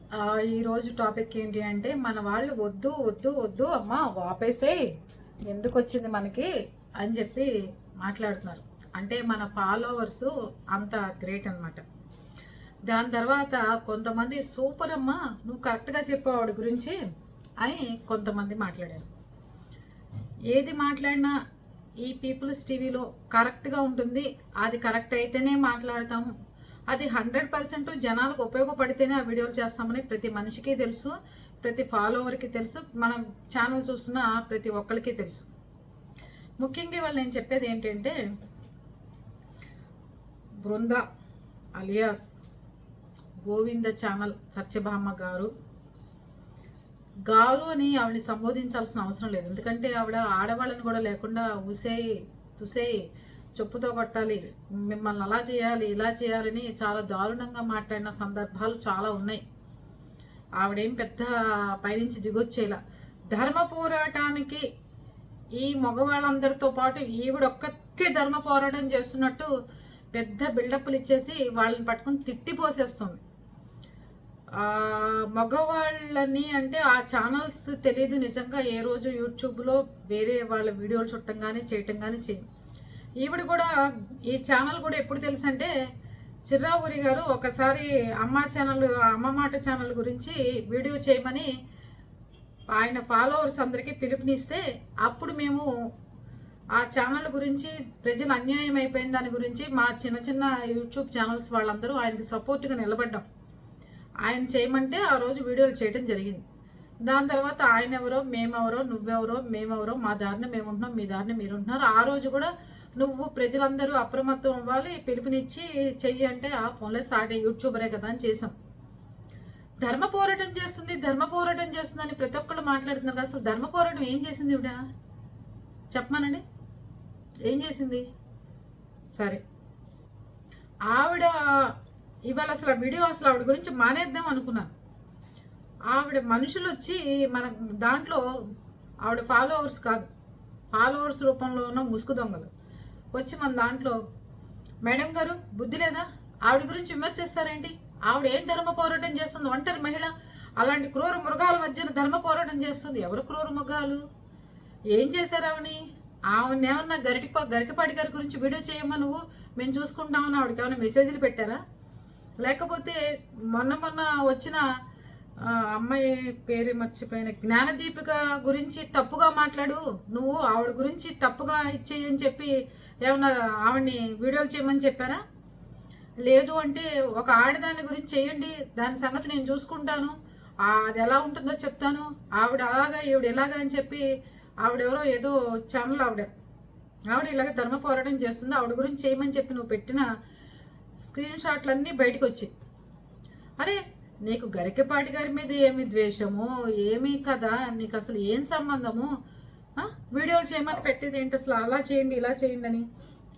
ఈరోజు టాపిక్ ఏంటి అంటే మన వాళ్ళు వద్దు వద్దు వద్దు అమ్మా వాపేసేయ్ ఎందుకు వచ్చింది మనకి అని చెప్పి మాట్లాడుతున్నారు. అంటే మన ఫాలోవర్స్ అంత గ్రేట్ అనమాట. దాని తర్వాత కొంతమంది సూపర్ అమ్మా నువ్వు కరెక్ట్గా చెప్పావు ఆవిడ గురించి అని కొంతమంది మాట్లాడారు. ఏది మాట్లాడినా ఈ పీపుల్స్ టీవీలో కరెక్ట్గా ఉంటుంది, అది కరెక్ట్ అయితేనే మాట్లాడతాము, అది 100% జనాలకు ఉపయోగపడితేనే ఆ వీడియోలు చేస్తామని ప్రతి మనిషికి తెలుసు, ప్రతి ఫాలోవర్కి తెలుసు, మనం ఛానల్ చూసిన ప్రతి ఒక్కరికి తెలుసు. ముఖ్యంగా వాళ్ళు నేను చెప్పేది ఏంటంటే బృంద అలియాస్ గోవింద ఛానల్ సత్యభామ గారు అని ఆవిడని సంబోధించాల్సిన అవసరం లేదు. ఎందుకంటే ఆవిడ ఆడవాళ్ళని కూడా లేకుండా ఊసేయి తుసేయి చెప్పుతో కొట్టాలి, మిమ్మల్ని అలా చేయాలి ఇలా చేయాలని చాలా దారుణంగా మాట్లాడిన సందర్భాలు చాలా ఉన్నాయి. ఆవిడేం పెద్ద పైనుంచి దిగొచ్చేలా ధర్మ పోరాటానికి ఈ మగవాళ్ళందరితో పాటు ఈవిడొక్కతే ధర్మ పోరాటం చేస్తున్నట్టు పెద్ద బిల్డప్లు ఇచ్చేసి వాళ్ళని పట్టుకుని తిట్టిపోసేస్తుంది. మగవాళ్ళని అంటే ఆ ఛానల్స్ తెలియదు నిజంగా. ఏ రోజు యూట్యూబ్లో వేరే వాళ్ళ వీడియోలు చుట్టం కానీ చేయటం కానీ చేయం. ఈవిడ కూడా ఈ ఛానల్ కూడా ఎప్పుడు తెలుసు అంటే చిర్రావురి గారు ఒకసారి అమ్మ మాట ఛానల్ గురించి వీడియో చేయమని ఆయన ఫాలోవర్స్ అందరికీ పిలుపునిస్తే అప్పుడు మేము ఆ ఛానల్ గురించి ప్రజలు అన్యాయం అయిపోయిన దాని గురించి మా చిన్న చిన్న యూట్యూబ్ ఛానల్స్ వాళ్ళందరూ ఆయనకి సపోర్ట్గా నిలబడ్డాం. ఆయన చేయమంటే ఆ రోజు వీడియోలు చేయడం జరిగింది. దాని తర్వాత ఆయన ఎవరో మేమెవరో నువ్వెవరో మేమెవరో మా దారిని మేము ఉంటున్నాం మీ దారిని మీరు ఉంటున్నారు. ఆ రోజు కూడా నువ్వు ప్రజలందరూ అప్రమత్తం అవ్వాలి పిలుపునిచ్చి చెయ్యి అంటే ఆ ఫోన్లో సాటే యూట్యూబరే కదా అని చేసాం. ధర్మ పోరాటం చేస్తుంది అని ప్రతి ఒక్కళ్ళు మాట్లాడుతున్నారు. అసలు ధర్మ పోరాటం ఏం చేసింది ఇవిడ చెప్పమానండి, ఏం చేసింది? సరే ఆవిడ ఇవాళ అసలు వీడియో ఆవిడ గురించి మానేద్దాం అనుకున్నాను. ఆవిడ మనుషులు వచ్చి మన దాంట్లో ఆవిడ ఫాలోవర్స్ కాదు, ఫాలోవర్స్ రూపంలో ఉన్న ముసుగు దొంగలు వచ్చి మన దాంట్లో మేడం గారు బుద్ధి లేదా, ఆవిడ గురించి విమర్శిస్తారేంటి, ఆవిడ ఏం ధర్మ పోరాటం చేస్తుంది, ఒంటరి మహిళ, అలాంటి క్రూర మృగాల మధ్యన ధర్మ పోరాటం చేస్తుంది. ఎవరు క్రూర మృగాలు, ఏం చేశారు ఆవిడని ఏమన్నా గరికపాటి గారి గురించి వీడియో చేయమ్మా నువ్వు మేము చూసుకుంటామని ఆవిడకి ఏమైనా మెసేజ్లు పెట్టారా? లేకపోతే మొన్న వచ్చిన అమ్మాయి పేరు మర్చిపోయిన జ్ఞానదీపిక గురించి తప్పుగా మాట్లాడు నువ్వు, ఆవిడ గురించి తప్పుగా ఇచ్చేయని చెప్పి ఏమన్నా ఆవిడని వీడియోలు చేయమని చెప్పారా? లేదు అంటే ఒక ఆడదాని గురించి చేయండి, దాని సంగతి నేను చూసుకుంటాను, అది ఎలా ఉంటుందో చెప్తాను, ఆవిడ అలాగా ఈవిడ ఎలాగా అని చెప్పి ఆవిడెవరో ఏదో ఛానల్ ఆవిడ ఇలాగ ధర్మ పోరాటం చేస్తుంది, ఆవిడ గురించి చేయమని చెప్పి నువ్వు పెట్టిన స్క్రీన్ షాట్లన్నీ బయటకు వచ్చాయి. అరే నీకు గరికపాటి గారి మీద ఏమి ద్వేషము ఏమీ కదా, నీకు అసలు ఏం సంబంధము, వీడియోలు చేయమని పెట్టేది ఏంటి అసలు, అలా చేయండి ఇలా చేయండి అని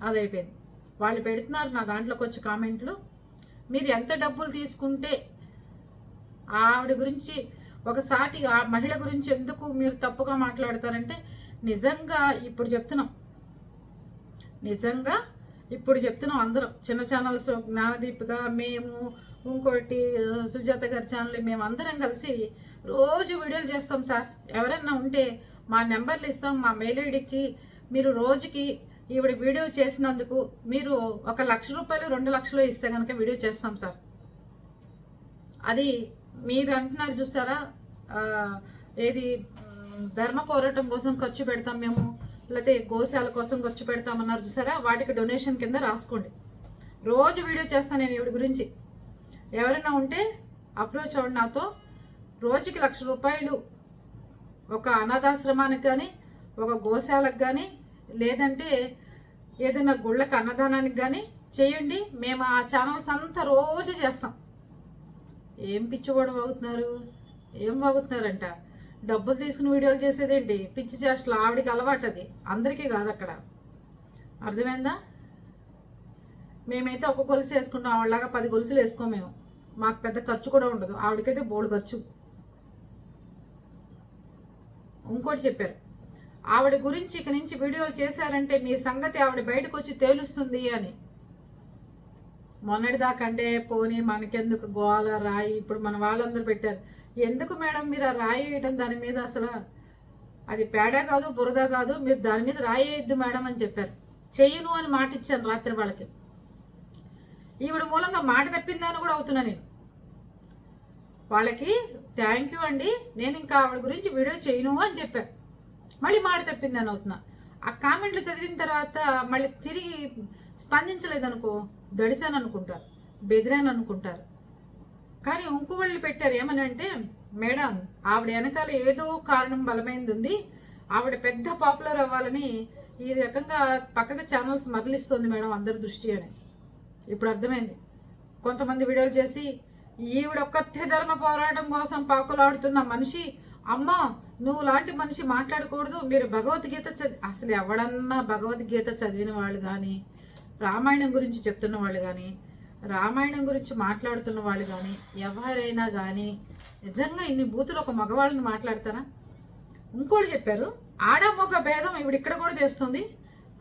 అదైపోయింది. వాళ్ళు పెడుతున్నారు నా దాంట్లోకి వచ్చి కామెంట్లు, మీరు ఎంత డబ్బులు తీసుకుంటే ఆవిడ గురించి ఒకసారి ఆ మహిళ గురించి ఎందుకు మీరు తప్పుగా మాట్లాడతారంటే నిజంగా ఇప్పుడు చెప్తున్నాం అందరం చిన్న ఛానల్స్ జ్ఞానదీపిక మేము ఇంకోటి సుజాత గారి ఛానల్ మేము అందరం కలిసి రోజు వీడియోలు చేస్తాం సార్. ఎవరైనా ఉంటే మా నెంబర్లు ఇస్తాం, మా మెయిల్ ఐడికి మీరు రోజుకి ఈవిడ వీడియో చేసినందుకు మీరు 1 లక్ష రూపాయలు 2 లక్షలు ఇస్తే కనుక వీడియో చేస్తాం సార్. అది మీరు అంటున్నారు చూసారా, ఏది ధర్మ పోరాటం కోసం ఖర్చు పెడతాం మేము, లేకపోతే గోశాల కోసం ఖర్చు పెడతామన్నారు చూసారా, వాటికి డొనేషన్ కింద రాసుకోండి. రోజు వీడియో చేస్తాను నేను ఈవిడ గురించి. ఎవరైనా ఉంటే అప్రోచ్ అవ్వండి నాతో. రోజుకి 1 లక్ష రూపాయలు ఒక అనాథాశ్రమానికి కానీ ఒక గోశాలకు కానీ లేదంటే ఏదైనా గుళ్ళకి అన్నదానానికి కానీ చేయండి, మేము ఆ ఛానల్స్ అంతా రోజు చేస్తాం. ఏం పిచ్చివాడు వాగుతున్నారంట, డబ్బులు తీసుకుని వీడియోలు చేసేదేంటి పిచ్చి చేష్టలు, ఆవిడికి అలవాటు, అది అందరికీ కాదు అక్కడ, అర్థమైందా? మేమైతే ఒక గొలుసు వేసుకుంటాం, ఆవిడలాగా 10 గొలుసులు వేసుకోం మేము, మాకు పెద్ద ఖర్చు కూడా ఉండదు, ఆవిడకైతే బోల్డ్ ఖర్చు. ఇంకోటి చెప్పారు, ఆవిడ గురించి ఇక నుంచి వీడియోలు చేశారంటే మీ సంగతి ఆవిడ బయటకు వచ్చి తేలుస్తుంది అని. మొన్నటిదాకా అంటే పోనీ మనకెందుకు గోల రాయి, ఇప్పుడు మన వాళ్ళందరూ పెట్టారు. ఎందుకు మేడం మీరు ఆ రాయి వేయటం దాని మీద, అసలు అది పేడ కాదు బురద కాదు, మీరు దాని మీద రాయి వేయద్దు మేడం అని చెప్పారు. చెయ్యను అని మాట ఇచ్చాను రాత్రి వాళ్ళకి. ఈవిడ మూలంగా మాట తప్పిందని కూడా అవుతున్నా నేను. వాళ్ళకి థ్యాంక్ యూ అండి, నేను ఇంకా ఆవిడ గురించి వీడియో చేయను అని చెప్పాను. మళ్ళీ మాట తప్పిందని అవుతున్నా. ఆ కామెంట్లు చదివిన తర్వాత మళ్ళీ తిరిగి స్పందించలేదనుకో దడిసాను అనుకుంటారు, బెదిరాను అనుకుంటారు. కానీ ఇంకొకళ్ళు పెట్టారు ఏమని అంటే, మేడం ఆవిడ వెనకాల ఏదో కారణం బలమైంది ఉంది, ఆవిడ పెద్ద పాపులర్ అవ్వాలని ఈ రకంగా పక్కగా ఛానల్స్ మరలిస్తుంది మేడం అందరి దృష్టి అని. ఇప్పుడు అర్థమైంది. కొంతమంది వీడియోలు చేసి ఈవిడ ఒక్కతే ధర్మ పోరాటం కోసం పాకులాడుతున్న మనిషి, అమ్మ నువ్వు లాంటి మనిషి మాట్లాడకూడదు, మీరు భగవద్గీత అసలు ఎవడన్నా భగవద్గీత చదివిన వాళ్ళు కానీ, రామాయణం గురించి చెప్తున్న వాళ్ళు కానీ, రామాయణం గురించి మాట్లాడుతున్న వాళ్ళు కానీ, ఎవరైనా కానీ నిజంగా ఇన్ని బూతులు ఒక మగవాళ్ళని మాట్లాడతారా? ఇంకోటి చెప్పారు, ఆడ మగ భేదం ఇవిడ ఇక్కడ కూడా తెస్తుంది,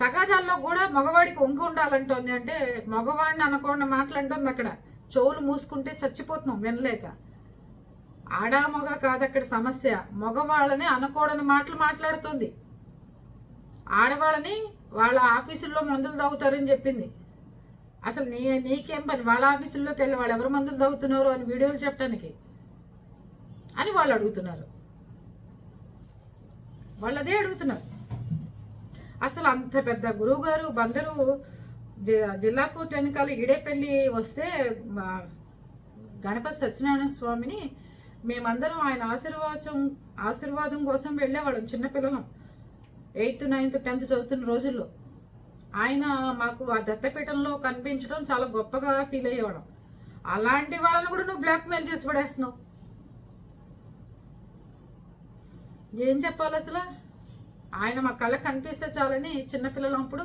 తగాదాల్లో కూడా మగవాడికి వంగి ఉండాలంటోంది. అంటే మగవాడిని అనకుండా మాట్లాడుతుంది. అక్కడ చెవులు మూసుకుంటే చచ్చిపోతున్నాం వినలేక. ఆడా మగ కాదు అక్కడ సమస్య, మగవాళ్ళని అనకూడని మాటలు మాట్లాడుతుంది. ఆడవాళ్ళని వాళ్ళ ఆఫీసుల్లో మందులు తాగుతారని చెప్పింది. అసలు నీకేం పని వాళ్ళ ఆఫీసుల్లోకి వెళ్ళి వాళ్ళు ఎవరు మందులు తాగుతున్నారు అని వీడియోలు చెప్పడానికి అని వాళ్ళు అడుగుతున్నారు. వాళ్ళు అదే అడుగుతున్నారు. అసలు అంత పెద్ద గురువు గారు బందరు జిల్లా కోర్టు వెనకాల ఈడేపల్లి వస్తే గణపతి సత్యనారాయణ స్వామిని మేమందరం ఆయన ఆశీర్వాదం కోసం వెళ్ళేవాళ్ళం చిన్నపిల్లలం. 8th 9th 10th చదువుతున్న రోజుల్లో ఆయన మాకు ఆ దత్తపీఠంలో కనిపించడం చాలా గొప్పగా ఫీల్ అయ్యేవాళ్ళం. అలాంటి వాళ్ళని కూడా నువ్వు బ్లాక్మెయిల్ చేసి పడేస్తున్నావు. ఏం చెప్పాలి అసలు? ఆయన మా కళ్ళకి కనిపిస్తే చాలని చిన్నపిల్లలం అప్పుడు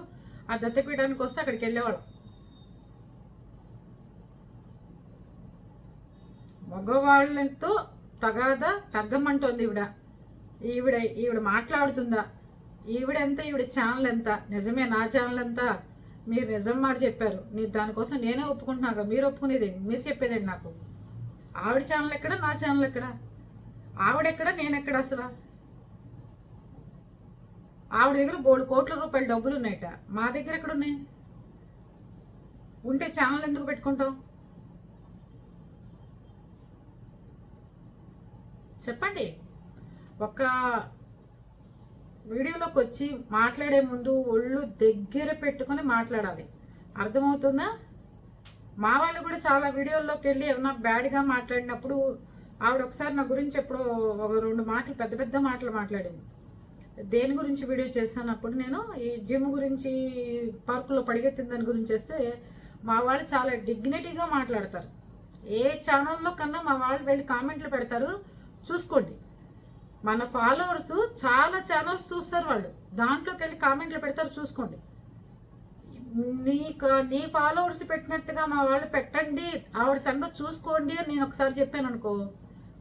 ఆ దత్తపీఠానికి వస్తే అక్కడికి వెళ్ళేవాళ్ళం. మగవాళ్ళతో తగ్గమంటోంది ఈవిడ మాట్లాడుతుందా? ఈవిడెంత, ఈవిడ ఛానల్ ఎంత? నిజమే నా ఛానల్ ఎంత? మీరు నిజం మాట చెప్పారు, దానికోసం నేనే ఒప్పుకుంటున్నాగా. మీరు ఒప్పుకునేదేంటి? మీరు చెప్పేదేంటి నాకు? ఆవిడ ఛానల్ ఎక్కడ, నా ఛానల్ ఎక్కడ? ఆవిడెక్కడ, నేనెక్కడ? అసలు ఆవిడ దగ్గర 3 కోట్ల రూపాయల డబ్బులు ఉన్నాయట, మా దగ్గర ఎక్కడ ఉన్నాయి? ఉంటే ఛానల్ ఎందుకు పెట్టుకుంటాం చెప్పండి. ఒక వీడియోలోకి వచ్చి మాట్లాడే ముందు ఒళ్ళు దగ్గర పెట్టుకొని మాట్లాడాలి, అర్థమవుతుందా? మా వాళ్ళు కూడా చాలా వీడియోల్లోకి వెళ్ళి ఏమన్నా బ్యాడ్గా మాట్లాడినప్పుడు ఆవిడ ఒకసారి నా గురించి ఎప్పుడో ఒక 2 మాటలు పెద్ద పెద్ద మాటలు మాట్లాడింది. దేని గురించి వీడియో చేశానప్పుడు నేను ఈ జిమ్ గురించి, పార్కులో పడిగెత్తిన దాని గురించి చేస్తే మా వాళ్ళు చాలా డిగ్నిటీగా మాట్లాడతారు. ఏ ఛానల్లో కన్నా మా వాళ్ళు వెళ్ళి కామెంట్లు పెడతారు, చూసుకోండి. మన ఫాలోవర్స్ చాలా ఛానల్స్ చూస్తారు, వాళ్ళు దాంట్లోకి వెళ్ళి కామెంట్లు పెడతారు, చూసుకోండి. నీ ఫాలోవర్స్ పెట్టినట్టుగా మా వాళ్ళు పెట్టండి, ఆవిడ సంగతి చూసుకోండి అని నేను ఒకసారి చెప్పాను అనుకో,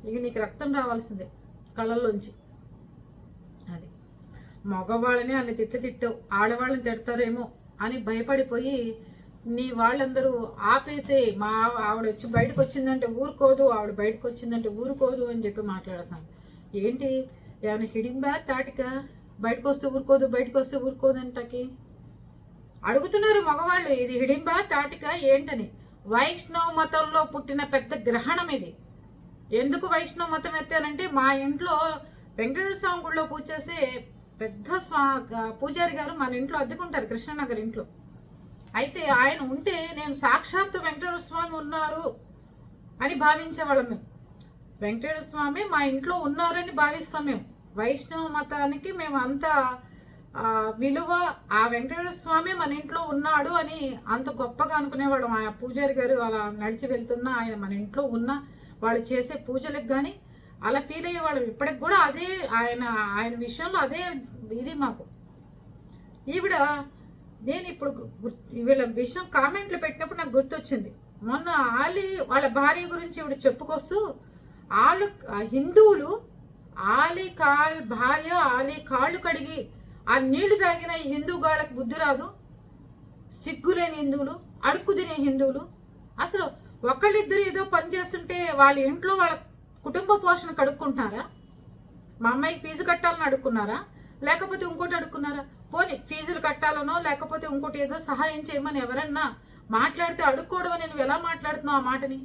ఇక నీకు రక్తం రావాల్సిందే కళ్ళల్లోంచి. అది మగవాళ్ళని అన్ని తిట్టావు, ఆడవాళ్ళని తిడతారేమో అని భయపడిపోయి నీ వాళ్ళందరూ ఆపేసే, ఆవిడ వచ్చి బయటకు వచ్చిందంటే ఊరుకోదు, ఆవిడ బయటకు వచ్చిందంటే ఊరుకోదు అని చెప్పి మాట్లాడుతాను. ఏంటి ఏమైనా హిడింబా తాటిక? బయటకు వస్తే ఊరుకోదు, బయటకు వస్తే ఊరుకోదు అంటకి అడుగుతున్నారు మగవాళ్ళు. ఇది హిడింబా తాటిక ఏంటని? వైష్ణవ మతంలో పుట్టిన పెద్ద గ్రహణం ఇది. ఎందుకు వైష్ణవ మతం ఎత్తానంటే, మా ఇంట్లో వెంకటేశ్వర స్వామి గుడిలో పూజ చేసే పెద్ద పూజారి గారు మన ఇంట్లో అద్దెకుంటారు, కృష్ణనగర్ ఇంట్లో. అయితే ఆయన ఉంటే నేను సాక్షాత్తు వెంకటేశ్వర స్వామి ఉన్నారు అని భావించేవాళ్ళం మేము. వెంకటేశ్వర స్వామి మా ఇంట్లో ఉన్నారని భావిస్తాం మేము. వైష్ణవ మతానికి మేము అంత విలువ, ఆ వెంకటేశ్వర స్వామి మన ఇంట్లో ఉన్నాడు అని అంత గొప్పగా అనుకునేవాళ్ళం. ఆ పూజారి గారు అలా నడిచి వెళ్తున్నా ఆయన మన ఇంట్లో ఉన్న వాళ్ళు చేసే పూజలకు కానీ అలా ఫీల్ అయ్యేవాళ్ళం. ఇప్పటికి కూడా అదే ఆయన విషయంలో అదే ఇది మాకు. ఈవిడ నేను ఇప్పుడు వీళ్ళ విషయం కామెంట్లు పెట్టినప్పుడు నాకు గుర్తొచ్చింది. మొన్న ఆలి వాళ్ళ భార్య గురించి ఈవిడ చెప్పుకొస్తూ, వాళ్ళు హిందువులు భార్య ఆలి కాళ్ళు కడిగి ఆ నీళ్లు తాగిన హిందూ గాళ్ళకి బుద్ధి రాదు, సిగ్గులేని హిందువులు, అడుక్కు తినే హిందువులు, అసలు ఒకళ్ళిద్దరు ఏదో పని చేస్తుంటే వాళ్ళ ఇంట్లో వాళ్ళ కుటుంబ పోషణ కడుక్కుంటున్నారా? మా అమ్మాయికి ఫీజు కట్టాలని అడుక్కున్నారా, లేకపోతే ఇంకోటి అడుక్కున్నారా? పోనీ ఫీజులు కట్టాలనో లేకపోతే ఇంకోటి ఏదో సహాయం చేయమని ఎవరన్నా మాట్లాడితే అడుక్కోవడం అని నువ్వు ఎలా మాట్లాడుతున్నావు ఆ మాటని?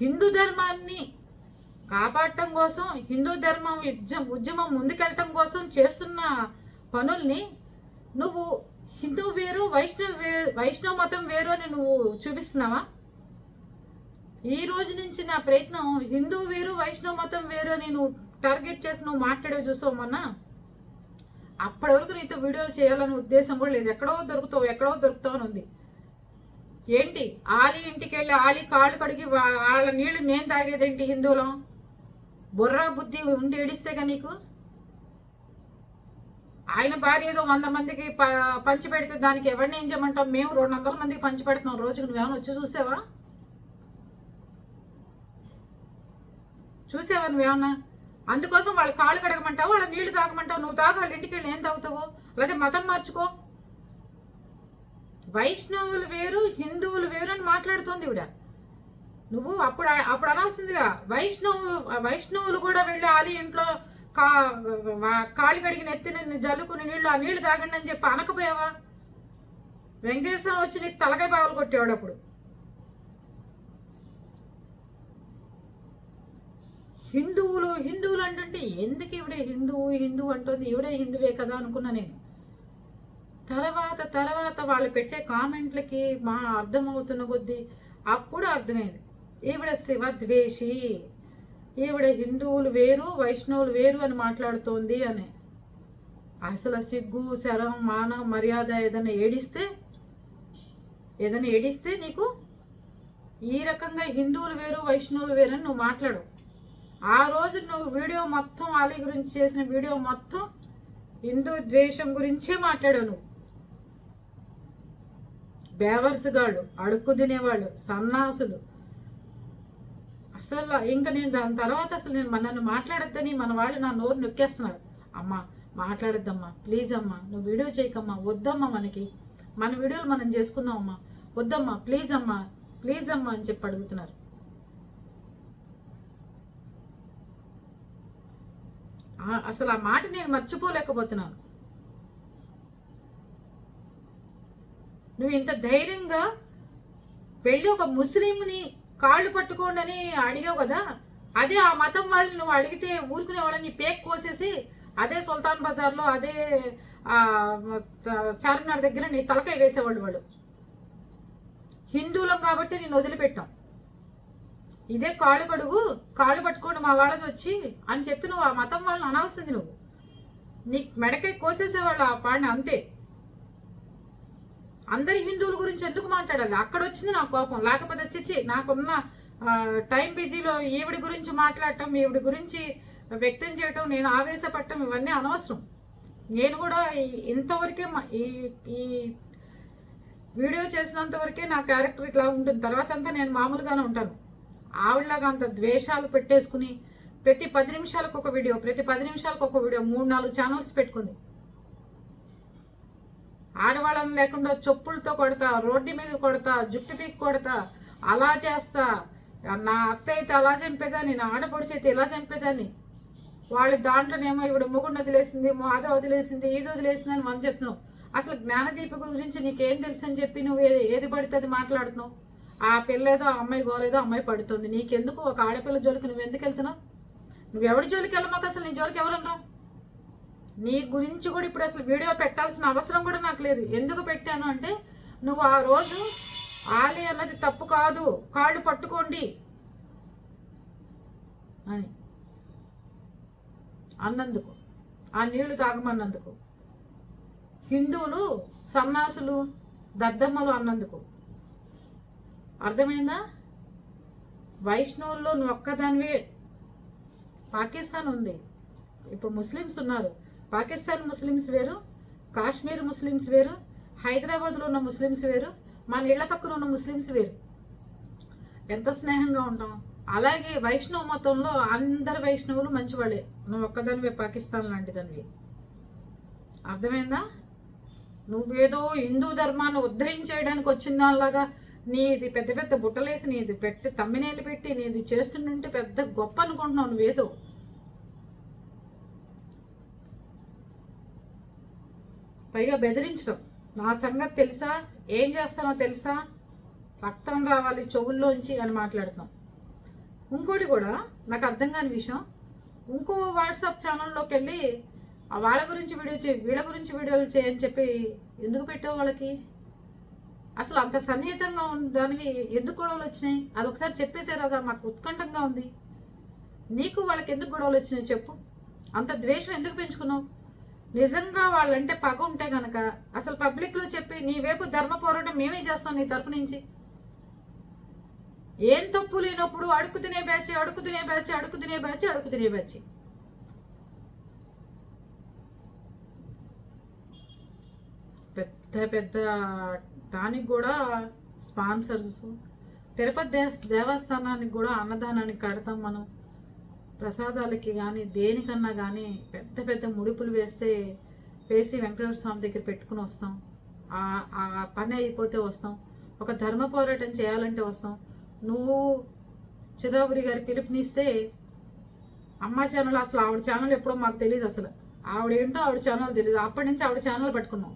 హిందూ ధర్మాన్ని కాపాడటం కోసం, హిందూ ధర్మం ఉద్యమం ముందుకెళ్ళటం కోసం చేస్తున్న పనుల్ని నువ్వు హిందూ వేరు వైష్ణవ మతం వేరు అని నువ్వు చూపిస్తున్నావా? ఈ రోజు నుంచి నా ప్రయత్నం హిందూ వేరు వైష్ణవ మతం వేరు అని నువ్వు టార్గెట్ చేసి నువ్వు మాట్లాడే చూసావు మొన్న. అప్పటి వరకు నీతో వీడియోలు చేయాలనే ఉద్దేశం కూడా లేదు. ఎక్కడో దొరుకుతావు అని ఉంది. ఏంటి ఆలి ఇంటికి వెళ్ళి ఆలి కాళ్ళు కడిగి వాళ్ళ నీళ్లు నేను తాగేదేంటి? హిందువులం బుర్రా బుద్ధి ఉండి ఏడిస్తేగా నీకు. ఆయన భార్య ఏదో 100 మందికి పంచి పెడితే దానికి ఎవరిని ఏం చేయమంటాం? మేము 200 మందికి పంచి పెడుతున్నాం రోజుకు. నువ్వేమైనా వచ్చి చూసావా నువ్వేమన్నా? అందుకోసం వాళ్ళ కాళ్ళు కడగమంటావు, వాళ్ళ నీళ్లు తాగమంటావు. నువ్వు తాగు, వాళ్ళ ఇంటికి వెళ్ళి ఏం తాగుతావో, లేదా మతం మార్చుకో. వైష్ణవులు వేరు హిందువులు వేరు అని మాట్లాడుతోంది ఇవిడ. నువ్వు అప్పుడు అనాల్సిందిగా వైష్ణవులు కూడా వెళ్ళి ఆలి ఇంట్లో కాళ్ళు కడిగిన ఎత్తిన జల్లుకుని ఆ నీళ్లు తాగండి అని చెప్పి అనకపోయావా? వెంకటేశ్వర వచ్చి నీకు తలకాయ బాగలు కొట్టేవాడు అప్పుడు. హిందువులు అంటుంటే ఎందుకు ఇవిడే హిందువు అంటుంది? ఇవిడే హిందువే కదా అనుకున్నా నేను. తర్వాత వాళ్ళు పెట్టే కామెంట్లకి మా అర్థమవుతున్న కొద్దీ అప్పుడు అర్థమైంది ఈవిడ శివద్వేషి, ఈవిడ హిందువులు వేరు వైష్ణవులు వేరు అని మాట్లాడుతోంది అని. అసలు సిగ్గు శరం మానం మర్యాద ఏదైనా ఏడిస్తే నీకు ఈ రకంగా హిందువులు వేరు వైష్ణవులు వేరు అని నువ్వు మాట్లాడు. ఆ రోజు నువ్వు వీడియో మొత్తం ఆలీ గురించి చేసిన వీడియో మొత్తం హిందూ ద్వేషం గురించే మాట్లాడావు నువ్వు. బేవర్సుగాళ్ళు, అడుక్కు తినేవాళ్ళు, సన్నాసులు. అసలు ఇంకా నేను దాని తర్వాత నన్ను మాట్లాడొద్దని మన వాళ్ళు నా నోరు నొక్కేస్తున్నారు. అమ్మా మాట్లాడొద్దమ్మా, ప్లీజ్ అమ్మా, నువ్వు వీడియో చేయకమ్మా, వద్దమ్మా, మన వీడియోలు మనం చేసుకుందాం అమ్మా, వద్దమ్మా, ప్లీజ్ అమ్మా అని చెప్పి అడుగుతున్నారు. అసలు ఆ మాట నేను మర్చిపోలేకపోతున్నాను. నువ్వు ఇంత ధైర్యంగా వెళ్ళి ఒక ముస్లింని కాళ్ళు పట్టుకోండి అని అడిగావు కదా, అదే ఆ మతం వాళ్ళు నువ్వు అడిగితే ఊరుకునే వాళ్ళని పేక్ కోసేసి అదే సుల్తాన్ బజార్లో అదే చార్మినార్ దగ్గర నీ తలకాయ వేసేవాళ్ళు. వాళ్ళు హిందువులం కాబట్టి నేను వదిలిపెట్టాం. ఇదే కాళ్ళు పట్టుకోండి మా వాళ్ళది వచ్చి అని చెప్పి నువ్వు ఆ మతం వాళ్ళని అనాల్సింది. నువ్వు నీకు మెడకాయ కోసేసేవాళ్ళు ఆ పాడిని, అంతే. అందరి హిందువుల గురించి ఎందుకు మాట్లాడాలి? అక్కడ వచ్చింది నా కోపం. లేకపోతే చిచ్చి నాకున్న టైం బిజీలో ఈవిడి గురించి మాట్లాడటం, ఈవిడి గురించి వ్యక్తం చేయటం, నేను ఆవేశపడటం ఇవన్నీ అనవసరం. నేను కూడా ఇంతవరకే ఈ వీడియో చేసినంత వరకే నా క్యారెక్టర్ ఇట్లా ఉంటుంది. తర్వాత అంతా నేను మామూలుగానే ఉంటాను. ఆవిడలాగా అంత ద్వేషాలు పెట్టేసుకుని ప్రతి 10 నిమిషాలకు ఒక వీడియో 3-4 ఛానల్స్ పెట్టుకుంది. ఆడవాళ్ళని లేకుండా చెప్పులతో కొడతా, రోడ్డు మీద కొడతా, జుట్టు పీక్ కొడతా, అలా చేస్తా, నా అత్త అయితే అలా చంపేదాన్ని, నా ఆడపడిచి అయితే ఇలా చంపేదాన్ని. వాళ్ళు దాంట్లోనేమో ఇవిడ మొగుడిని వదిలేసింది, అదో వదిలేసింది, ఇది వదిలేసింది అని మనం చెప్తున్నావు. అసలు జ్ఞానదీప గురించి నీకేం తెలుసు అని చెప్పి నువ్వు ఏది పడితే అది మాట్లాడుతున్నావు. ఆ పిల్లేదో ఆ అమ్మాయి గోలేదో అమ్మాయి పడుతుంది. నీకెందుకు? ఒక ఆడపిల్ల జోలికి నువ్వు ఎందుకు వెళ్తున్నావు? నువ్వు ఎవరి జోలికి వెళ్ళమాక అసలు నీ జోలికి ఎవరన్నావు? నీ గురించి కూడా ఇప్పుడు అసలు వీడియో పెట్టాల్సిన అవసరం కూడా నాకు లేదు. ఎందుకు పెట్టాను అంటే నువ్వు ఆ రోజు ఆలే అన్నది తప్పు కాదు, కాళ్ళు పట్టుకోండి అని అన్నందుకు, ఆ నీళ్లు తాగమన్నందుకు, హిందువులు సన్నాసులు దద్దమ్మలు అన్నందుకు. అర్థమైందా? వైష్ణవుల్లో నువ్వు ఒక్కదానివే. పాకిస్తాన్ ఉంది, ఇప్పుడు ముస్లిమ్స్ ఉన్నారు. పాకిస్తాన్ ముస్లిమ్స్ వేరు, కాశ్మీర్ ముస్లిమ్స్ వేరు, హైదరాబాద్లో ఉన్న ముస్లిమ్స్ వేరు, మన ఇళ్ల పక్కన ఉన్న ముస్లిమ్స్ వేరు. ఎంత స్నేహంగా ఉంటాం. అలాగే వైష్ణవ మతంలో అందరు వైష్ణవులు మంచివాళ్ళే. నువ్వు ఒక్కదానివే పాకిస్తాన్ లాంటి దానివి. అర్థమైందా? నువ్వేదో హిందూ ధర్మాన్ని ఉద్ధరించేయడానికి వచ్చిన దానిలాగా నీది పెద్ద పెద్ద బుట్టలేసి నీది పెట్టి తమ్మినేళ్ళు పెట్టి నీది చేస్తుంటే పెద్ద గొప్ప అనుకుంటున్నావు నువ్వేదో. పైగా బెదిరించడం, నా సంగతి తెలుసా, ఏం చేస్తానో తెలుసా, రక్తం రావాలి చెవుల్లోంచి అని మాట్లాడుతాం. ఇంకోటి కూడా నాకు అర్థం కాని విషయం, ఇంకో వాట్సాప్ ఛానల్లోకి వెళ్ళి వాళ్ళ గురించి వీడియో చేయి, వీళ్ళ గురించి వీడియోలు చేయని చెప్పి ఎందుకు పెట్టావు వాళ్ళకి? అసలు అంత సన్నిహితంగా ఉన్న దానివి ఎందుకు గొడవలు వచ్చినాయి? అదొకసారి చెప్పేసారు కదా, మాకు ఉత్కంఠంగా ఉంది. నీకు వాళ్ళకి ఎందుకు గొడవలు వచ్చినాయి చెప్పు? అంత ద్వేషం ఎందుకు పెంచుకున్నావు? నిజంగా వాళ్ళంటే పగ ఉంటే గనక అసలు పబ్లిక్లో చెప్పి నీ వైపు ధర్మ పోరాటం మేమే చేస్తాం నీ తరపు నుంచి. ఏం తప్పు లేనప్పుడు అడుగు తినే బ్యాచ్, అడుగు తినే బ్యాచ్, అడుగు తినే బ్యాచ్, అడుగు తినే బ్యాచ్. పెద్ద పెద్ద దానికి కూడా స్పాన్సర్స్, తిరుపతి దేవస్థానానికి కూడా అన్నదానానికి కడతాం మనం. ప్రసాదాలకి కానీ దేనికన్నా కానీ పెద్ద పెద్ద ముడుపులు వేసి వెంకటేశ్వర స్వామి దగ్గర పెట్టుకుని వస్తాం. ఆ పని అయిపోతే వస్తాం. ఒక ధర్మ పోరాటం చేయాలంటే వస్తాం. నువ్వు చిదాపురి గారి పిలుపునిస్తే అమ్మ ఛానల్, అసలు ఆవిడ ఛానల్ ఎప్పుడో మాకు తెలియదు. అసలు ఆవిడేంటో ఆవిడ ఛానల్ తెలియదు. అప్పటి నుంచి ఆవిడ ఛానల్ పట్టుకున్నాం.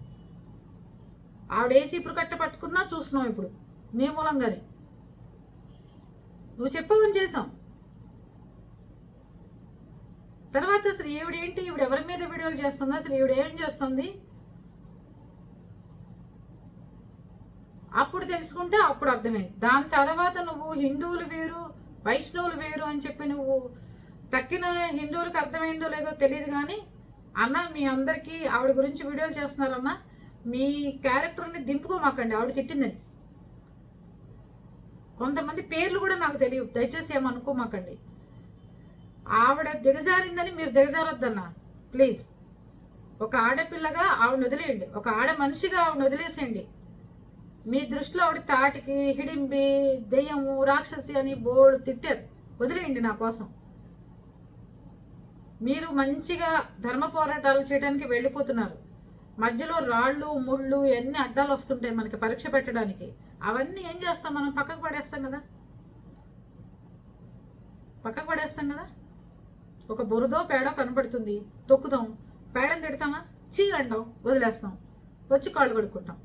ఆవిడ ఏ చీపురు కట్ట పట్టుకున్నా చూస్తున్నాం ఇప్పుడు నీ మూలంగానే. నువ్వు చెప్పమని చేసాం. తర్వాత అసలు ఈవిడేంటి, ఈవిడ ఎవరి మీద వీడియోలు చేస్తుంది, అసలు ఈవిడ ఏం చేస్తుంది అప్పుడు తెలుసుకుంటే అప్పుడు అర్థమైంది. దాని తర్వాత నువ్వు హిందువులు వేరు వైష్ణవులు వేరు అని చెప్పి నువ్వు తక్కిన హిందువులకు అర్థమైందో లేదో తెలియదు కానీ, అన్న మీ అందరికీ ఆవిడ గురించి వీడియోలు చేస్తున్నారన్న, మీ క్యారెక్టర్ని దింపుకోమాకండి ఆవిడ తిట్టిందని. కొంతమంది పేర్లు కూడా నాకు తెలియదు, దయచేసి ఏమనుకోమాకండి. ఆవిడ దిగజారిందని మీరు దిగజారొద్దన్నా ప్లీజ్. ఒక ఆడపిల్లగా ఆవిడని వదిలేయండి, ఒక ఆడ మనిషిగా ఆవిడని వదిలేసేయండి. మీ దృష్టిలో ఆవిడ తాటికి, హిడింబి, దెయ్యము, రాక్షసి అని బోర్డు తిట్టారు, వదిలేయండి నా కోసం. మీరు మంచిగా ధర్మ పోరాటాలు చేయడానికి వెళ్ళిపోతున్నారు. మధ్యలో రాళ్ళు ముళ్ళు ఎన్ని అడ్డాలు వస్తుంటాయి మనకి పరీక్ష పెట్టడానికి. అవన్నీ ఏం చేస్తాం మనం? పక్కకు పడేస్తాం కదా. ఒక బురదో పేడో కనపడుతుంది, తొక్కుతాం, పేడని తిడతామా, చీ అంటాం, వదిలేస్తాం, వచ్చి కాళ్ళు కడుక్కుంటాం.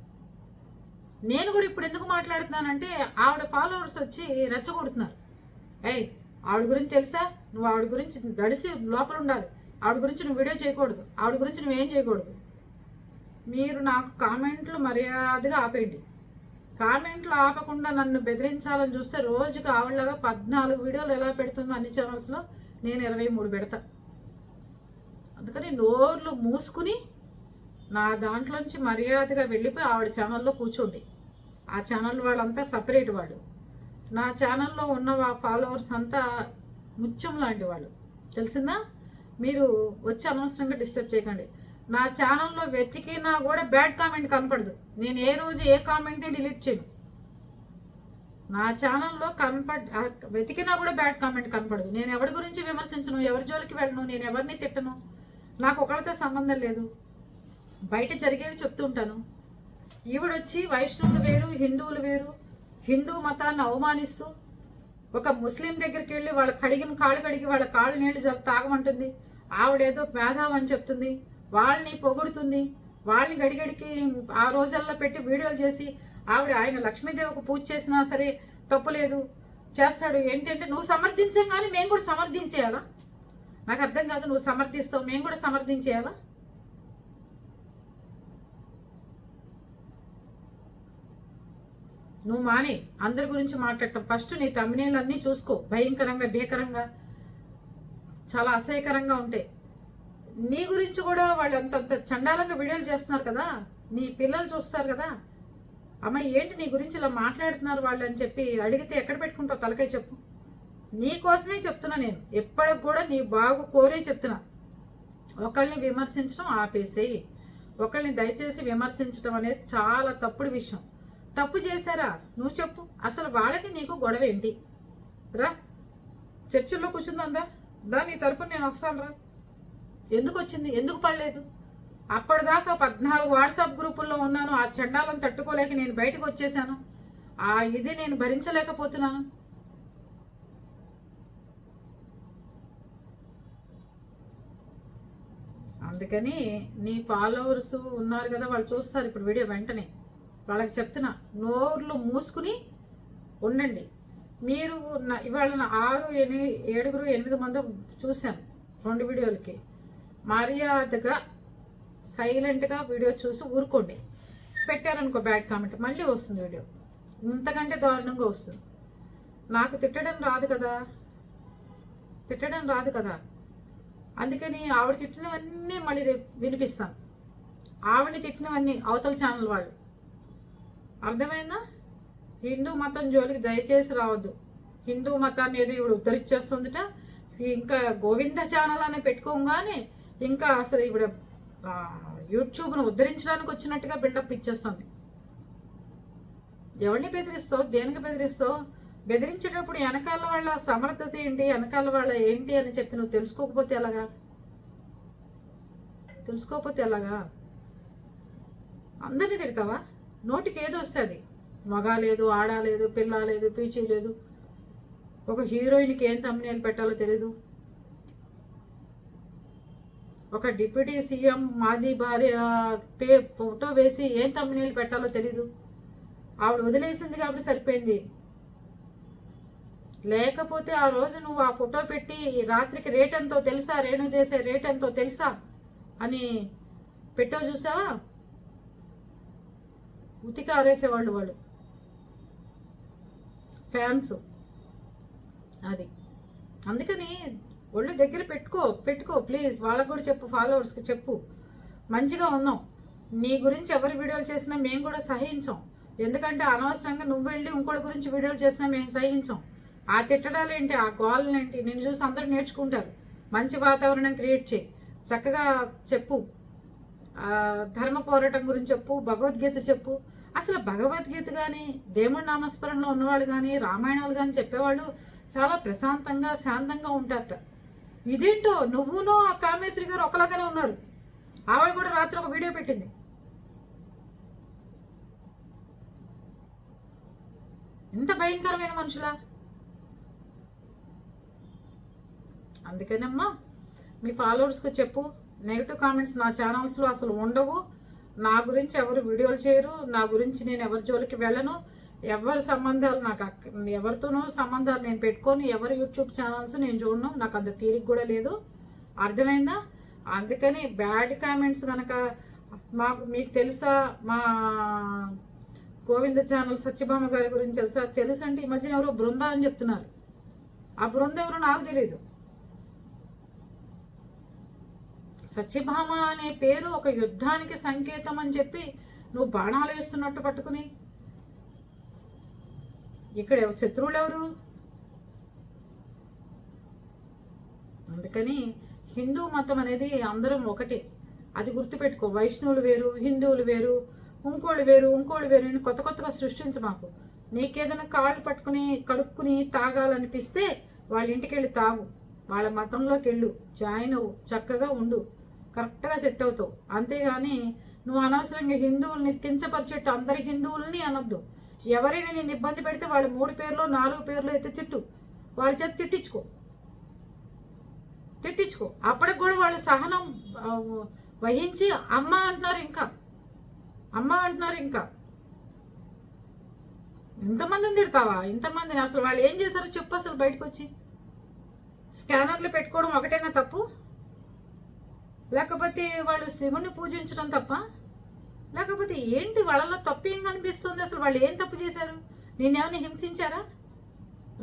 నేను కూడా ఇప్పుడు ఎందుకు మాట్లాడుతున్నానంటే ఆవిడ ఫాలోవర్స్ వచ్చి రెచ్చగొడుతున్నారు. ఏయ్ ఆవిడ గురించి తెలుసా, నువ్వు ఆవిడ గురించి దడిసి లోపల ఉండాలి, ఆవిడ గురించి నువ్వు వీడియో చేయకూడదు, ఆవిడ గురించి నువ్వేం చేయకూడదు. మీరు నాకు కామెంట్లు మర్యాదగా ఆపేయండి. కామెంట్లు ఆపకుండా నన్ను బెదిరించాలని చూస్తే రోజుకి ఆవిడలాగా 14 వీడియోలు ఎలా పెడుతుందో అన్ని ఛానల్స్లో నేను 23 పెడతా. అందుకని నోర్లు మూసుకుని నా దాంట్లోంచి మర్యాదగా వెళ్ళిపోయి ఆవిడ ఛానల్లో కూర్చోండి. ఆ ఛానల్ వాళ్ళంతా సపరేట్ వాళ్ళు. నా ఛానల్లో ఉన్న ఫాలోవర్స్ అంతా ముత్యం లాంటి వాళ్ళు, తెలిసిందా? మీరు వచ్చి అనవసరంగా డిస్టర్బ్ చేయకండి. నా ఛానల్లో వెతికినా కూడా బ్యాడ్ కామెంట్ కనపడదు. నేను ఏ రోజు ఏ కామెంట్ని డిలీట్ చేయను. నా ఛానల్లో వెతికినా కూడా బ్యాడ్ కామెంట్ కనపడదు. నేను ఎవరి గురించి విమర్శించను, ఎవరి జోలికి వెళ్ళను, నేను ఎవరిని తిట్టను. నాకు ఒకరితో సంబంధం లేదు. బయట జరిగేవి చెప్తూ ఉంటాను. ఈవిడొచ్చి వైష్ణవులు వేరు హిందువులు వేరు, హిందూ మతాన్ని అవమానిస్తూ ఒక ముస్లిం దగ్గరికి వెళ్ళి వాళ్ళ కాళ్ళు కడిగి వాళ్ళ కాళ్ళు నీళ్ళు తాగమంటుంది. ఆవిడేదో మేధావి అని చెప్తుంది, వాళ్ళని పొగుడుతుంది, వాళ్ళని గడిగడికి ఆ రోజుల్లో పెట్టి వీడియోలు చేసి ఆయన లక్ష్మీదేవికి పూజ చేసినా సరే తప్పులేదు చేస్తాడు. ఏంటంటే నువ్వు సమర్థించంగానే మేము కూడా సమర్థించేయాలా? నాకు అర్థం కాదు. నువ్వు సమర్థిస్తావు, మేము కూడా సమర్థించేయాలా? నువ్వు మానే అందరి గురించి మాట్లాడటం. ఫస్ట్ నీ తమ్మినేలన్నీ చూసుకో. భయంకరంగా భీకరంగా చాలా అసహ్యకరంగా ఉంటాయి. నీ గురించి కూడా వాళ్ళు అంతంత చండాలంగా వీడియోలు చేస్తున్నారు కదా, నీ పిల్లలు చూస్తారు కదా. అమ్మ ఏంటి నీ గురించి ఇలా మాట్లాడుతున్నారు వాళ్ళు అని చెప్పి అడిగితే ఎక్కడ పెట్టుకుంటావు తలకాయ చెప్పు. నీ కోసమే చెప్తున్నా నేను, ఎప్పటికి కూడా నీ బాగు కోరే చెప్తున్నా. ఒకళ్ళని విమర్శించడం ఆపేసేయి. ఒకళ్ళని దయచేసి విమర్శించడం అనేది చాలా తప్పుడు విషయం. తప్పు చేశారా నువ్వు చెప్పు. అసలు వాళ్ళకి నీకు గొడవ ఏంటి? రా చర్చిల్లో కూర్చుందా, నీ తరపున నేను వస్తాను రా. ఎందుకు వచ్చింది, ఎందుకు పడలేదు? అప్పటిదాకా 14 వాట్సాప్ గ్రూపుల్లో ఉన్నాను. ఆ చండాలను తట్టుకోలేక నేను బయటకు వచ్చేసాను. ఇది నేను భరించలేకపోతున్నాను. అందుకని నీ ఫాలోవర్స్ ఉన్నారు కదా, వాళ్ళు చూస్తారు ఇప్పుడు వీడియో వెంటనే. వాళ్ళకి చెప్తున్నా, నోర్లు మూసుకుని ఉండండి. మీరు ఇవాళ 7-8 మంది చూశాను 2 వీడియోలకి. మర్యాదగా సైలెంట్గా వీడియో చూసి ఊరుకోండి. పెట్టారనుకో బ్యాడ్ కామెంట్, మళ్ళీ వస్తుంది వీడియో, ఇంతకంటే దారుణంగా వస్తుంది. నాకు తిట్టడం రాదు కదా, అందుకని ఆవిడ తిట్టినవన్నీ మళ్ళీ రేపు వినిపిస్తాను. ఆవిడని తిట్టినవన్నీ అవతల ఛానల్ వాళ్ళు. అర్థమైందా? హిందూ మతం జోలికి దయచేసి రావద్దు. హిందూ మతాన్ని ఏదో ఇవిడ ఉద్ధరించేస్తుందిట, ఇంకా గోవింద ఛానల్ అని పెట్టుకోగానే ఇంకా అసలు ఇవిడ యూట్యూబ్ను ఉద్ధరించడానికి వచ్చినట్టుగా బిల్డప్ ఇచ్చేస్తుంది. ఎవరిని బెదిరిస్తావు? దేనికి బెదిరిస్తావు? బెదిరించేటప్పుడు వెనకాల వాళ్ళ సమర్థత ఏంటి, వెనకాల వాళ్ళ ఏంటి అని చెప్పి నువ్వు తెలుసుకోకపోతే ఎలాగా? అందరినీ తిడతావా? నోటికి ఏదో వస్తుంది. మగ లేదు, ఆడ లేదు, పిల్ల లేదు, పీచీ లేదు. ఒక హీరోయిన్కి ఏం తమ్మునేలు పెట్టాలో తెలీదు. ఒక డిప్యూటీ సీఎం మాజీ భార్య ఫోటో వేసి ఏం తమ్మునేలు పెట్టాలో తెలీదు. ఆవిడ వదిలేసింది కాబట్టి సరిపోయింది. లేకపోతే ఆ రోజు నువ్వు ఆ ఫోటో పెట్టి రాత్రికి రేట్ ఎంతో తెలుసా, రేణుదేశే రేట్ ఎంతో తెలుసా అని పెట్టావు చూసావా? ఉతికి ఆరేసేవాళ్ళు వాళ్ళు ఫ్యాన్స్. అది అందుకని ఒళ్ళు దగ్గర పెట్టుకో ప్లీజ్. వాళ్ళకు కూడా చెప్పు, ఫాలోవర్స్కి చెప్పు, మంచిగా ఉందాం. నీ గురించి ఎవరి వీడియోలు చేసినా మేము కూడా సహించాం. ఎందుకంటే అనవసరంగా నువ్వు వెళ్ళి ఇంకోటి గురించి వీడియోలు చేసినా మేము సహించాం. ఆ తిట్టడాలేంటి, ఆ గోళ్ళేంటి, నిన్ను చూసి అందరూ నేర్చుకుంటారు. మంచి వాతావరణం క్రియేట్ చేయి, చక్కగా చెప్పు, ధర్మ పోరాటం గురించి చెప్పు, భగవద్గీత చెప్పు. అసలు భగవద్గీత కానీ, దేవుడి నామస్మరణలో ఉన్నవాళ్ళు కానీ, రామాయణాలు కానీ చెప్పేవాళ్ళు చాలా ప్రశాంతంగా శాంతంగా ఉంటారట. ఇదేంటో నువ్వునో ఆ కామేశ్వరి గారు ఒకలాగానే ఉన్నారు. ఆవిడ కూడా రాత్రి ఒక వీడియో పెట్టింది. ఎంత భయంకరమైన మనుషులా! అందుకనమ్మా మీ ఫాలోవర్స్కి చెప్పు, నెగిటివ్ కామెంట్స్ నా ఛానల్స్లో అసలు ఉండవు. నా గురించి ఎవరు వీడియోలు చేయరు, నా గురించి నేను ఎవరి జోలికి వెళ్ళను. ఎవరి సంబంధాలు నాకు ఎవరితోనూ సంబంధాలు నేను పెట్టుకొని ఎవరి యూట్యూబ్ ఛానల్స్ నేను చూడను. నాకు అంత తీరిక కూడా లేదు. అర్థమైందా? అందుకని బ్యాడ్ కామెంట్స్ కనుక మీకు తెలుసా, మా గోవింద ఛానల్ సత్యభామ గారి గురించి తెలుసా అంటే ఈ మధ్యన ఎవరో బృంద అని చెప్తున్నారు. ఆ బృంద ఎవరో నాకు తెలీదు. సత్యభామ అనే పేరు ఒక యుద్ధానికి సంకేతం అని చెప్పి నువ్వు బాణాలు వేస్తున్నట్టు పట్టుకుని, ఇక్కడ శత్రువులు ఎవరు? అందుకని హిందూ మతం అనేది అందరం ఒకటే, అది గుర్తుపెట్టుకో. వైష్ణవులు వేరు, హిందువులు వేరు, ఇంకోళ్ళు వేరు అని కొత్తగా సృష్టించు మాకు. నీకేదైనా కాళ్ళు పట్టుకుని కడుక్కుని తాగాలనిపిస్తే వాళ్ళ ఇంటికి వెళ్ళి తాగు, వాళ్ళ మతంలోకి వెళ్ళు, జాయిన్ అవ్వు, చక్కగా ఉండు, కరెక్ట్గా సెట్ అవుతావు. అంతేగాని నువ్వు అనవసరంగా హిందువుల్ని కించపరిచేట్టు అందరి హిందువుల్ని అనొద్దు. ఎవరైనా నేను ఇబ్బంది పెడితే వాళ్ళు 3 పేర్లు 4 పేర్లు అయితే తిట్టు, వాళ్ళ చేత తిట్టించుకో. అప్పటికి కూడా వాళ్ళు సహనం వహించి అమ్మ అంటున్నారు ఇంకా. ఇంతమందిని తిడతావా? ఇంతమందిని అసలు వాళ్ళు ఏం చేశారో చెప్పు. అసలు బయటకు వచ్చి స్కానర్లు పెట్టుకోవడం ఒకటేనా తప్పు? లేకపోతే వాళ్ళు శివుని పూజించడం తప్ప? లేకపోతే ఏంటి వాళ్ళలో తప్పు ఏం కనిపిస్తుంది? అసలు వాళ్ళు ఏం తప్పు చేశారు? నేనేమైనా హింసించారా?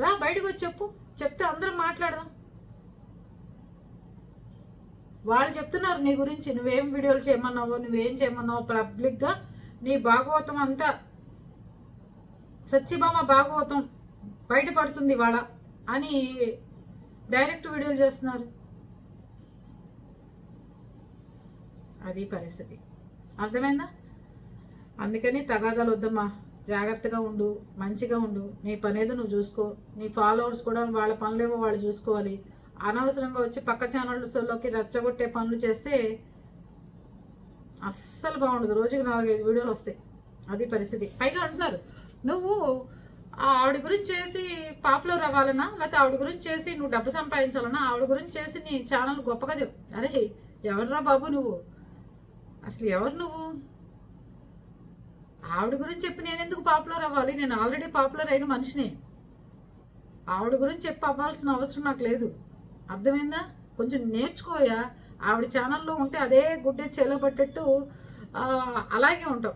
రా బయటకు వచ్చి చెప్పు, చెప్తే అందరం మాట్లాడదాం. వాళ్ళు చెప్తున్నారు నీ గురించి, నువ్వేం వీడియోలు చేయమన్నావు పబ్లిక్గా. నీ భాగవతం అంతా సత్యభామ భాగవతం బయటపడుతుంది వాళ్ళ అని డైరెక్ట్ వీడియోలు చేస్తున్నారు. అది పరిస్థితి. అర్థమైందా? అందుకని తగాదాలు వద్దమ్మా, జాగ్రత్తగా ఉండు, మంచిగా ఉండు, నీ పనేదో నువ్వు చూసుకో. నీ ఫాలోవర్స్ కూడా వాళ్ళ పనులేమో వాళ్ళు చూసుకోవాలి. అనవసరంగా వచ్చి పక్క ఛానల్స్లోకి రెచ్చగొట్టే పనులు చేస్తే అస్సలు బాగుండదు. రోజుకి 4-5 వీడియోలు వస్తాయి. అది పరిస్థితి. పైగా అంటున్నారు నువ్వు ఆవిడ గురించి చేసి పాపులర్ అవ్వాలనా, లేకపోతే ఆవిడ గురించి చేసి నువ్వు డబ్బు సంపాదించాలన్నా, ఆవిడ గురించి చేసి నీ ఛానల్ గొప్పగా చెప్పు. అరే ఎవర్రా బాబు నువ్వు, అసలు ఎవరు నువ్వు? ఆవిడ గురించి చెప్పి నేను ఎందుకు పాపులర్ అవ్వాలి? నేను ఆల్రెడీ పాపులర్ అయిన మనిషిని. ఆవిడ గురించి చెప్పి అవ్వాల్సిన అవసరం నాకు లేదు. అర్థమైందా? కొంచెం నేర్చుకోయా. ఆవిడ ఛానల్లో ఉంటే అదే గుడ్డే చేలబట్టేట్టు అలాగే ఉంటాం.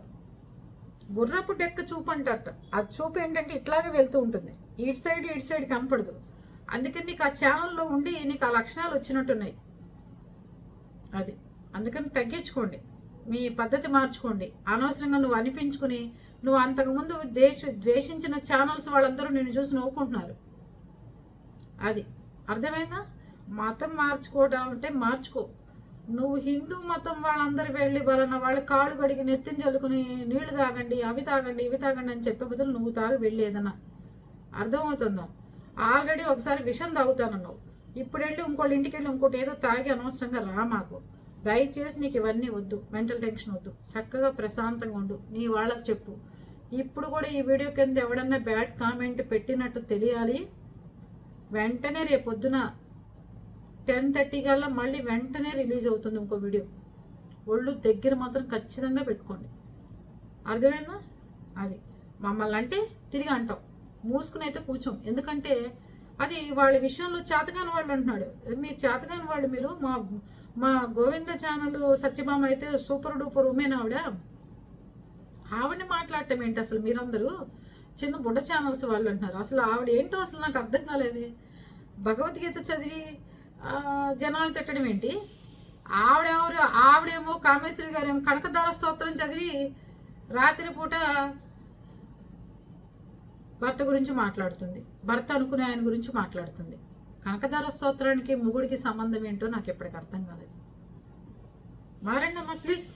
గుర్రపు డెక్క చూపు అంటారట. ఆ చూపు ఏంటంటే ఇట్లాగే వెళ్తూ ఉంటుంది, ఇటు సైడ్ కనపడదు. అందుకని నీకు ఆ ఛానల్లో ఉండి నీకు ఆ లక్షణాలు వచ్చినట్టున్నాయి. అది అందుకని తగ్గించుకోండి, మీ పద్ధతి మార్చుకోండి. అనవసరంగా నువ్వు అనిపించుకుని నువ్వు అంతకుముందు ద్వేషించిన ఛానల్స్ వాళ్ళందరూ నిన్ను చూసి నవ్వుకుంటున్నారు. అది అర్థమైందా? మతం మార్చుకోవడం అంటే మార్చుకో. నువ్వు హిందూ మతం వాళ్ళందరూ వెళ్ళి వలన వాళ్ళు కాళ్ళు కడిగి నెత్తిని చల్లుకుని నీళ్లు తాగండి, అవి తాగండి, ఇవి తాగండి అని చెప్పే బదులు నువ్వు తాగి వెళ్ళి ఏదన్నా. అర్థమవుతుందా? ఆల్రెడీ ఒకసారి విషం తాగుతానన్నావు, ఇప్పుడు వెళ్ళి ఇంకోళ్ళ ఇంటికి వెళ్ళి ఇంకోటి ఏదో తాగి అనవసరంగా రా మాకు. దయచేసి నీకు ఇవన్నీ వద్దు, మెంటల్ టెన్షన్ వద్దు. చక్కగా ప్రశాంతంగా ఉండు, నీ వాళ్ళకి చెప్పు. ఇప్పుడు కూడా ఈ వీడియో కింద ఎవడన్నా బ్యాడ్ కామెంట్ పెట్టినట్టు తెలియాలి. వెంటనే రేపొద్దున 10:30 కల్లా మళ్ళీ వెంటనే రిలీజ్ అవుతుంది ఇంకో వీడియో. ఒళ్ళు దగ్గర మాత్రం ఖచ్చితంగా పెట్టుకోండి. అర్థమైందా? అది మమ్మల్ని అంటే తిరిగి అంటాం, మూసుకుని అయితే కూర్చోం. ఎందుకంటే అది వాళ్ళ విషయంలో చేతకాని వాళ్ళు అంటున్నాడు. మీ చేతకాని వాళ్ళు మీరు. మా గోవింద ఛానల్ సత్యభామ అయితే సూపర్ డూపర్ ఉమెన్ ఆవిడని మాట్లాడటం ఏంటి అసలు? మీరందరూ చిన్న బుడ్డ ఛానల్స్ వాళ్ళు అంటున్నారు. అసలు ఆవిడ ఏంటో అసలు నాకు అర్థం కాలేదు. భగవద్గీత చదివి జనాలు తిట్టడం ఏంటి? ఆవిడేమో కామేశ్వరి గారేమో కనకదార స్తోత్రం చదివి రాత్రిపూట భర్త గురించి మాట్లాడుతుంది, భర్త అనుకునే ఆయన గురించి మాట్లాడుతుంది. కనకదార స్తోత్రానికి మొగుడికి సంబంధం ఏంటో నాకు ఎప్పటికీ అర్థం కాలేదు. మారండి అమ్మా ప్లీజ్.